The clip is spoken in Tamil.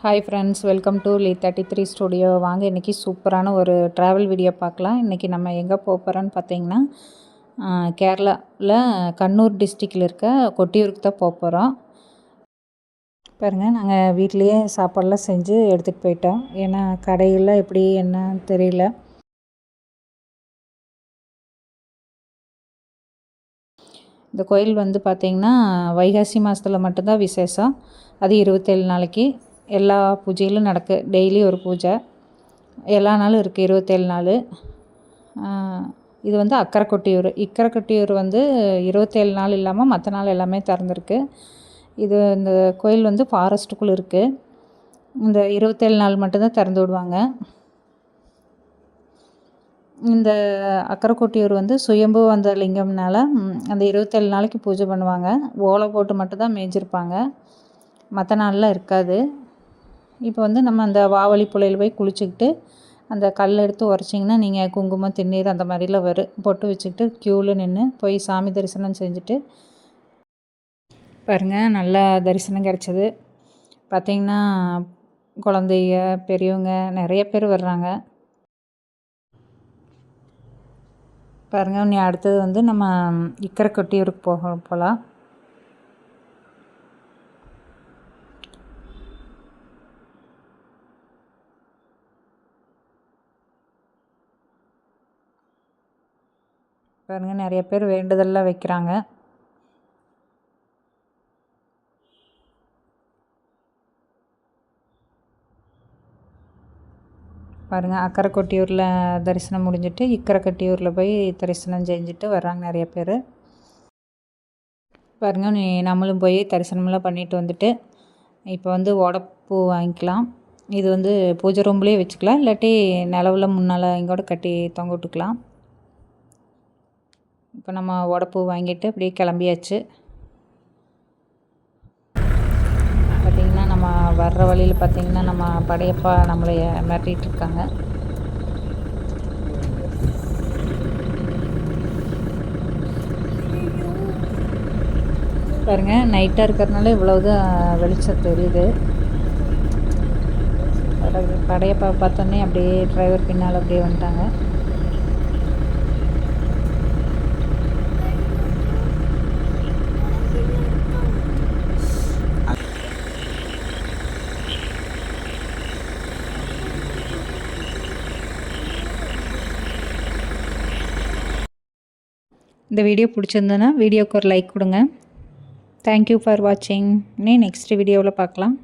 Hi friends, welcome to Lee33 studio. வாங்க இன்றைக்கி சூப்பரான ஒரு ட்ராவல் வீடியோ பார்க்கலாம். இன்றைக்கி நம்ம எங்கே போகிறோன்னு பார்த்தீங்கன்னா கேரளாவில் கண்ணூர் டிஸ்ட்ரிக்டில் இருக்க கொட்டியூருக்கு தான் போகிறோம். பாருங்கள், நாங்கள் வீட்லேயே சாப்பாடெலாம் செஞ்சு எடுத்துகிட்டு போயிட்டோம். ஏன்னா கடையில் எப்படி என்னன்னு தெரியல. இந்த கோயில் வந்து பார்த்திங்கன்னா வைகாசி மாதத்தில் மட்டும்தான் விசேஷம். அது 27 நாளைக்கு எல்லா பூஜையிலும் நடக்கு. டெய்லி ஒரு பூஜை, எல்லா நாளும் இருக்குது, 27 நாள். இது வந்து அக்கரை கொட்டியூர். இக்கரை கொட்டியூர் வந்து 27 நாள் இல்லாமல் மற்ற நாள் எல்லாமே திறந்துருக்கு. இந்த கோயில் வந்து ஃபாரஸ்ட்டுக்குள்ளே இருக்குது. இந்த 27 நாள் மட்டும்தான் திறந்து விடுவாங்க. இந்த அக்கரை கொட்டியூர் வந்து சுயம்பு வந்த லிங்கம்னால அந்த 27 நாளைக்கு பூஜை பண்ணுவாங்க. ஓலை போட்டு மட்டும்தான் மேய்ஞ்சிருப்பாங்க, மற்ற நாளில் இருக்காது. இப்போ வந்து நம்ம அந்த வாவலி புழையில் போய் குளிச்சுக்கிட்டு அந்த கல் எடுத்து உரைச்சிங்கன்னா நீங்கள் குங்குமம் திருநீர் அந்த மாதிரிலாம் வரும், பொட்டு வச்சுக்கிட்டு க்யூவில் நின்று போய் சாமி தரிசனம் செஞ்சுட்டு பாருங்கள், நல்லா தரிசனம் கிடச்சிது. பார்த்திங்கன்னா குழந்தைங்க பெரியவங்க நிறைய பேர் வர்றாங்க. பாருங்கள், நீ அடுத்தது வந்து நம்ம இக்கரை கொட்டியூருக்கு போகலாம். பாருங்கள், நிறைய பேர் வேண்டுதல்லாம் வைக்கிறாங்க. பாருங்கள், அக்கரை கொட்டியூரில் தரிசனம் முடிஞ்சிட்டு இக்கரை கொட்டியூரில் போய் தரிசனம் செஞ்சுட்டு வர்றாங்க நிறைய பேர். பாருங்கள், நம்மளும் போய் தரிசனமெல்லாம் பண்ணிட்டு வந்துட்டு இப்போ வந்து ஓடப்பூ வாங்கிக்கலாம். இது வந்து பூஜை ரூம்லேயே வச்சுக்கலாம், இல்லாட்டி நிலவில் முன்னால் இங்கோட கட்டி தொங்க விட்டுக்கலாம். இப்போ நம்ம ஓடப்பூ வாங்கிட்டு அப்படியே கிளம்பியாச்சு. பார்த்திங்கன்னா நம்ம வர்ற வழியில் பார்த்திங்கன்னா நம்ம படையப்பா நம்மளை மிரட்டிகிட்டு இருக்காங்க. பாருங்கள், நைட்டாக இருக்கிறதுனால இவ்வளவுதான் வெளிச்சம் தெரியுது. படையப்பா பார்த்தோன்னே அப்படியே டிரைவர் பின்னால் அப்படியே வந்துட்டாங்க. இந்த வீடியோ பிடிச்சிருந்ததுன்னா வீடியோக்கு ஒரு லைக் கொடுங்க. தேங்க்யூ ஃபார் வாட்சிங். நெக்ஸ்ட் வீடியோவில் பார்க்கலாம்.